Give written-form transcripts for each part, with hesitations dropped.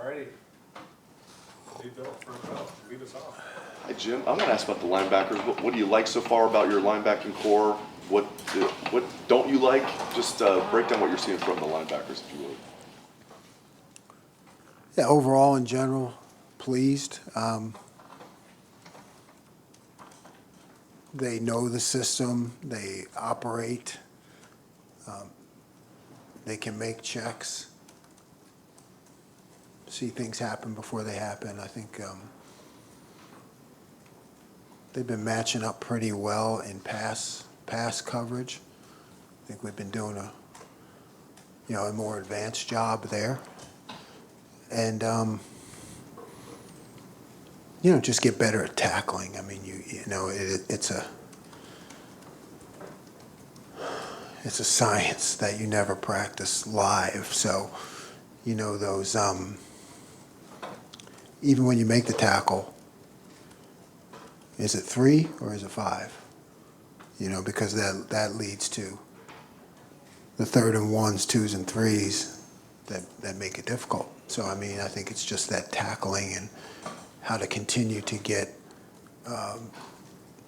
All righty. Hey, Bill, front row, lead us off. Hi, Jim. I want to ask about the linebackers. What do you like so far about your linebacking core? What don't you like? Just break down what you're seeing from the linebackers, if you would. Yeah, overall, in general, pleased. They know the system. They operate. They can make checks. See things happen before they happen. I think they've been matching up pretty well in pass coverage. I think we've been doing a more advanced job there. And just get better at tackling. I mean, it's a science that you never practice live. So, those even when you make the tackle, is it 3 or is it 5? Because that leads to the 3rd and 1s, 2s and 3s that make it difficult. So, I mean, I think it's just that tackling and how to continue to get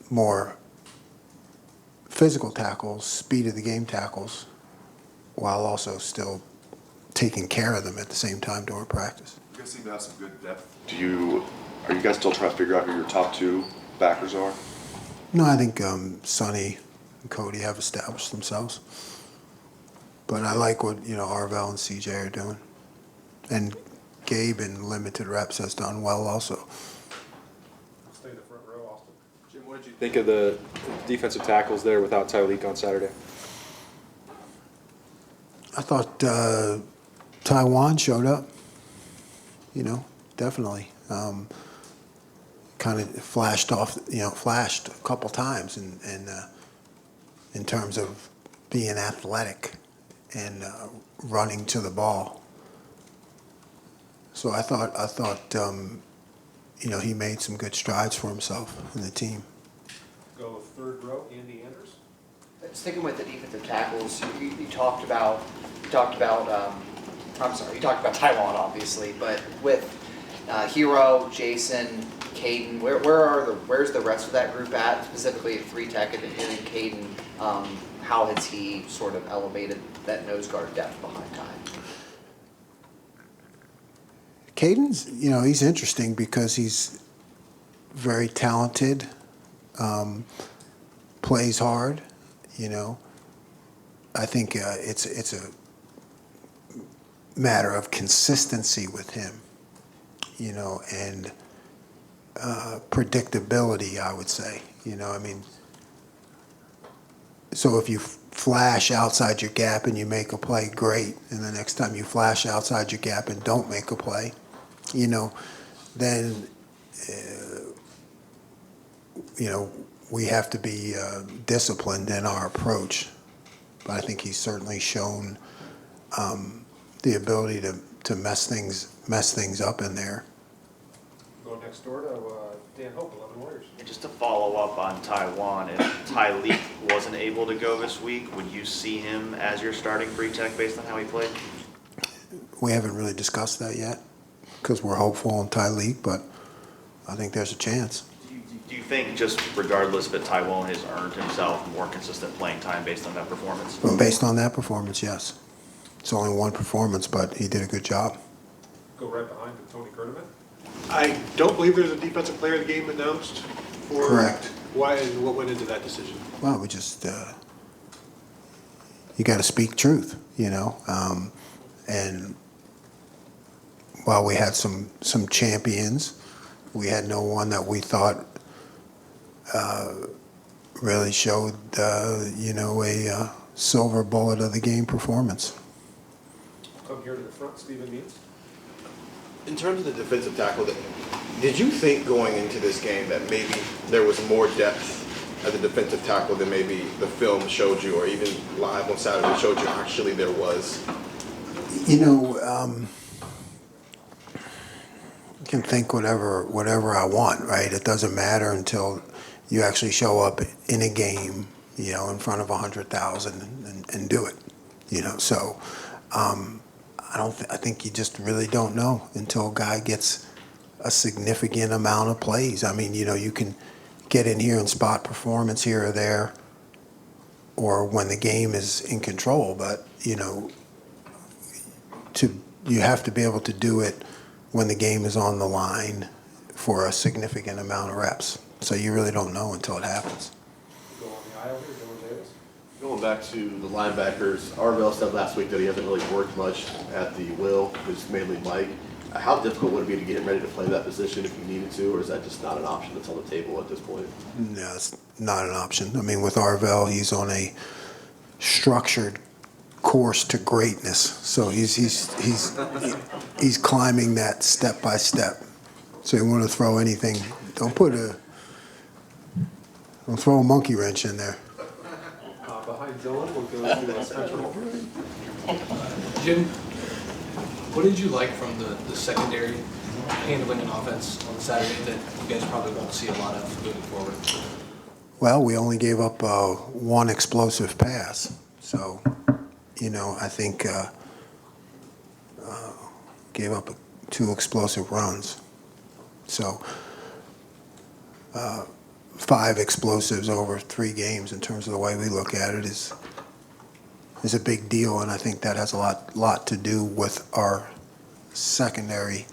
more physical tackles, speed of the game tackles, while also still taking care of them at the same time during practice. You guys seem to have some good depth. Are you guys still trying to figure out who your top 2 backers are? No, I think Sonny and Cody have established themselves. But I like what Arvell and CJ are doing. And Gabe in limited reps has done well also. Stay in the front row, Austin. Jim, what did you think of the defensive tackles there without Tyleek on Saturday? I thought Taiwan showed up. Definitely. Kind of flashed a couple times in terms of being athletic and running to the ball. So I thought he made some good strides for himself and the team. Go 3rd row, Andy Anders. Sticking with the defensive tackles, you talked about Taiwan obviously, but with Hero, Jason, Caden, where's the rest of that group at, specifically at 3 tech and then Caden? How has he sort of elevated that nose guard depth behind Ty? Caden's, he's interesting because he's very talented, plays hard. I think it's a matter of consistency with him, and predictability, I would say. So if you flash outside your gap and you make a play, great. And the next time you flash outside your gap and don't make a play, then, we have to be disciplined in our approach. But I think he's certainly shown the ability to mess things up in there. Go next door to Dan Hope, 11 Warriors. And just to follow up on Taiwan, if Tyleek wasn't able to go this week, would you see him as your starting free tech based on how he played? We haven't really discussed that yet because we're hopeful on Tyleek, but I think there's a chance. Do you think, just regardless that Taiwan has earned himself more consistent playing time based on that performance? Based on that performance, yes. It's only one performance, but he did a good job. Go right behind to Tony Kerneman. I don't believe there's a defensive player of the game announced. Correct. Why and what went into that decision? Well, we just, you got to speak truth, and while we had some champions, we had no one that we thought really showed, a silver bullet of the game performance. Come here to the front, Stephen Means. In terms of the defensive tackle, did you think going into this game that maybe there was more depth at the defensive tackle than maybe the film showed you, or even live on Saturday showed you actually there was? I can think whatever I want, right? It doesn't matter until you actually show up in a game, in front of 100,000 and do it, So I think you just really don't know until a guy gets a significant amount of plays. I mean, you can get in here and spot performance here or there, or when the game is in control, but you have to be able to do it when the game is on the line for a significant amount of reps. So you really don't know until it happens. Go on the aisle here, Dylan Davis. Going back to the linebackers, Arvell said last week that he hasn't really worked much at the will, it's mainly Mike. How difficult would it be to get him ready to play that position if you needed to, or is that just not an option that's on the table at this point? No, it's not an option. I mean, with Arvell, he's on a structured course to greatness. So he's climbing that step by step. So you want to throw anything, don't throw a monkey wrench in there. Behind Dylan, we'll go to Spencer. Jim, what did you like from the secondary handling an offense on Saturday that you guys probably won't see a lot of moving forward? Well, we only gave up one explosive pass. So, I think gave up 2 explosive runs. So, 5 explosives over 3 games in terms of the way we look at it is a big deal, and I think that has a lot to do with our secondary.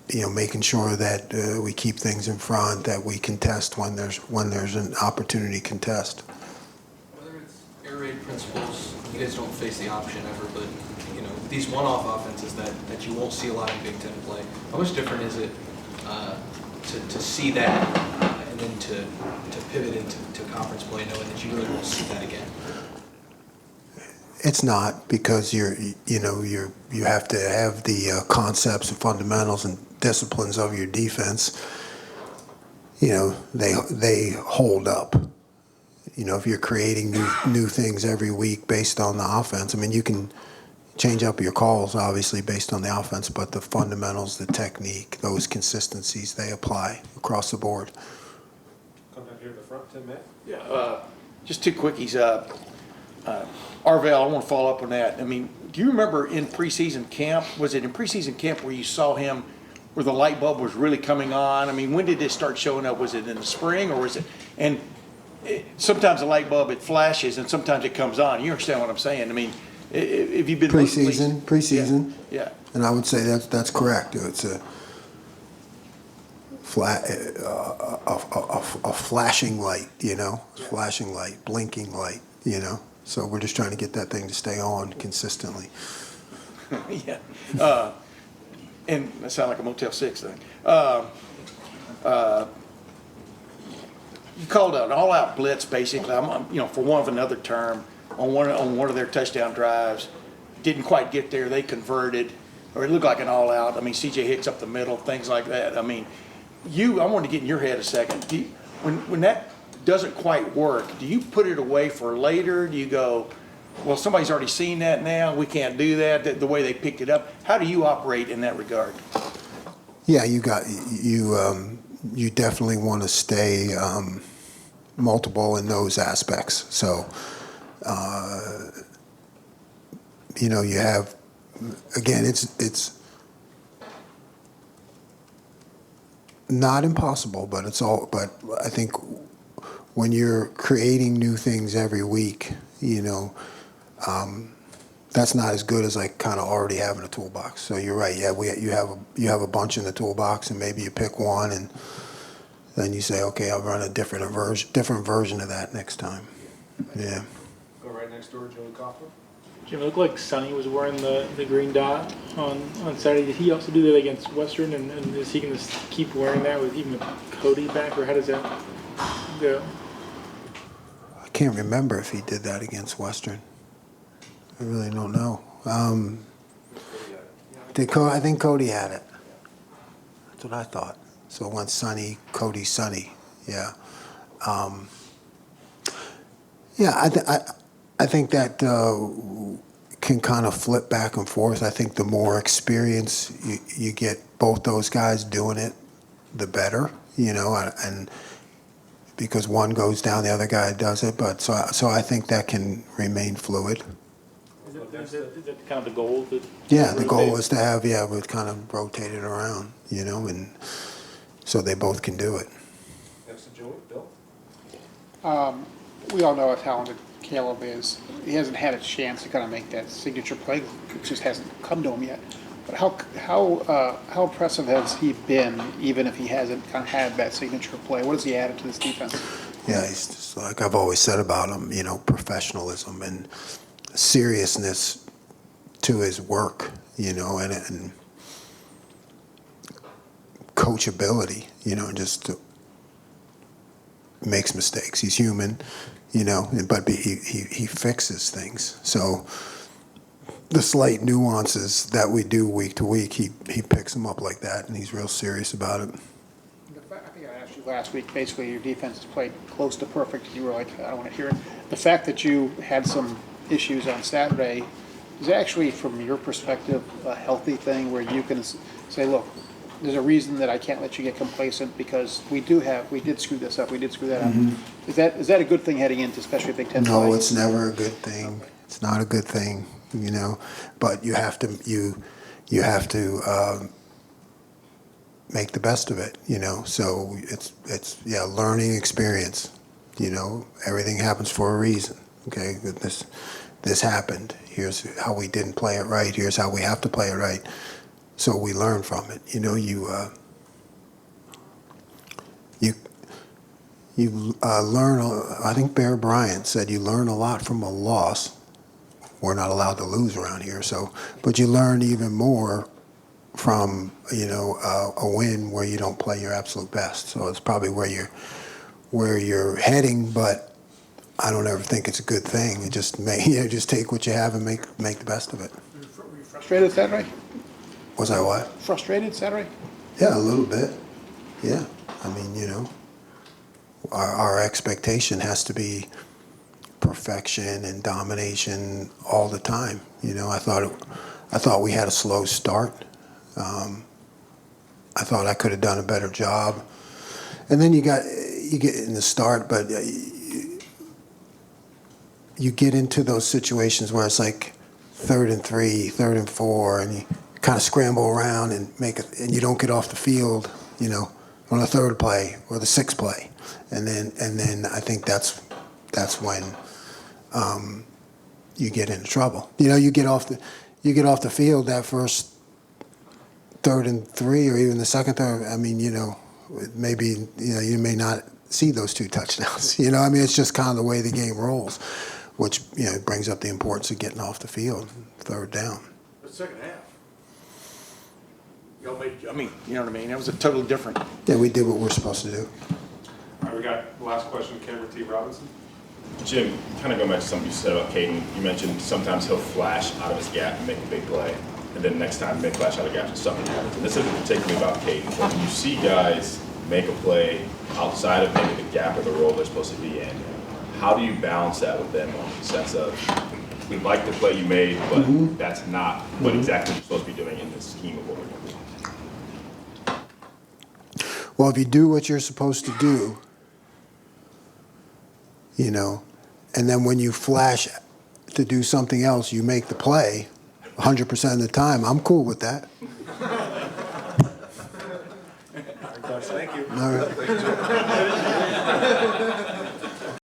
Making sure that we keep things in front, that we contest when there's an opportunity to contest. Whether it's air raid principles, you guys don't face the option ever, but these one-off offenses that you won't see a lot in Big Ten play. How much different is it to see that and then to pivot into conference play, knowing that you really won't see that again? It's not, because you have to have the concepts and fundamentals and disciplines of your defense. They hold up. If you're creating new things every week based on the offense, I mean, you can change up your calls obviously based on the offense, but the fundamentals, the technique, those consistencies, they apply across the board. Come down here to the front, Tim Matt. Yeah, just 2 quickies. Arvell, I want to follow up on that. I mean, do you remember in preseason camp, was it in preseason camp where you saw him, where the light bulb was really coming on? I mean, when did it start showing up? Was it in the spring, or was it, and sometimes the light bulb, it flashes and sometimes it comes on. You understand what I'm saying? I mean, if you've been Preseason. Yeah. And I would say that's correct. It's a flashing light, flashing light, blinking light, So we're just trying to get that thing to stay on consistently. Yeah. And that sounds like a Motel 6 thing. You called an all-out blitz, basically. For want of another term, on one of their touchdown drives. Didn't quite get there. They converted, or it looked like an all-out. I mean, C.J. Hicks up the middle, things like that. I mean, I wanted to get in your head a second. When that doesn't quite work, do you put it away for later? Do you go, well, somebody's already seen that now, we can't do that, the way they picked it up? How do you operate in that regard? Yeah, you definitely want to stay multiple in those aspects. So, you have, again, it's not impossible, but I think when you're creating new things every week, that's not as good as like kind of already having a toolbox. So you're right. Yeah, you have a bunch in the toolbox, and maybe you pick one, and then you say, okay, I'll run a different version of that next time. Yeah. Go right next door, Joey Kaufman. Jim, it looked like Sonny was wearing the green dot on Saturday. Did he also do that against Western, and is he going to keep wearing that with even Cody back, or how does that go? I can't remember if he did that against Western. I really don't know. I think Cody had it. That's what I thought. So it went Sonny, Cody, Sonny. Yeah. I think that can kind of flip back and forth. I think the more experience you get both those guys doing it, the better, and because one goes down, the other guy does it. But so I think that can remain fluid. And Is that kind of the goal? Yeah, the goal was to have, we kind of rotate it around, and so they both can do it. Next to Joey, Bill? We all know how talented Caleb is. He hasn't had a chance to kind of make that signature play. It just hasn't come to him yet. But how impressive has he been, even if he hasn't kind of had that signature play? What has he added to this defense? Yeah, he's just like I've always said about him, professionalism and seriousness to his work, and coachability, just makes mistakes. He's human, but he fixes things. So the slight nuances that we do week to week, he picks them up like that, and he's real serious about it. I think I asked you last week, basically your defense has played close to perfect. You were like, I don't want to hear it. The fact that you had some issues on Saturday is actually, from your perspective, a healthy thing where you can say, look, there's a reason that I can't let you get complacent because we did screw this up, we did screw that up. Is that a good thing heading into especially Big Ten play? No, it's never a good thing. It's not a good thing, but you have to make the best of it, so it's learning experience, everything happens for a reason. Okay, this happened, here's how we didn't play it right, here's how we have to play it right, so we learn from it. You learn, I think Bear Bryant said you learn a lot from a loss. We're not allowed to lose around here, but you learn even more from a win where you don't play your absolute best. So it's probably where you're heading, but I don't ever think it's a good thing. It just just take what you have and make the best of it. Were you frustrated Saturday? Was I what? Frustrated Saturday? Yeah, a little bit. Yeah, I mean, our expectation has to be perfection and domination all the time. I thought we had a slow start. I thought I could have done a better job. And then you get in the start, but you get into those situations where it's like 3rd and 3, 3rd and 4, and you kind of scramble around and and you don't get off the field, on the 3rd play or the 6th play, and then I think that's when you get into trouble. You get off the field that first 3rd and 3 or even the 2nd third. I mean, maybe you may not see those 2 touchdowns. I mean, it's just kind of the way the game rolls, which brings up the importance of getting off the field, 3rd down. The second half, y'all made. I mean, you know what I mean. It was a totally different. Yeah, we did what we're supposed to do. All right, we got the last question, Cameron T. Robinson. Jim, kind of going back to something you said about Caden, you mentioned sometimes he'll flash out of his gap and make a big play, and then next time he may flash out of gaps and something happens. And this isn't particularly about Caden, but when you see guys make a play outside of maybe the gap or the role they're supposed to be in, how do you balance that with them in the sense of, we like the play you made, but that's not what exactly you're supposed to be doing in this scheme of what we're doing? Well, if you do what you're supposed to do, and then when you flash to do something else, you make the play 100% of the time, I'm cool with that. Thank you. All right.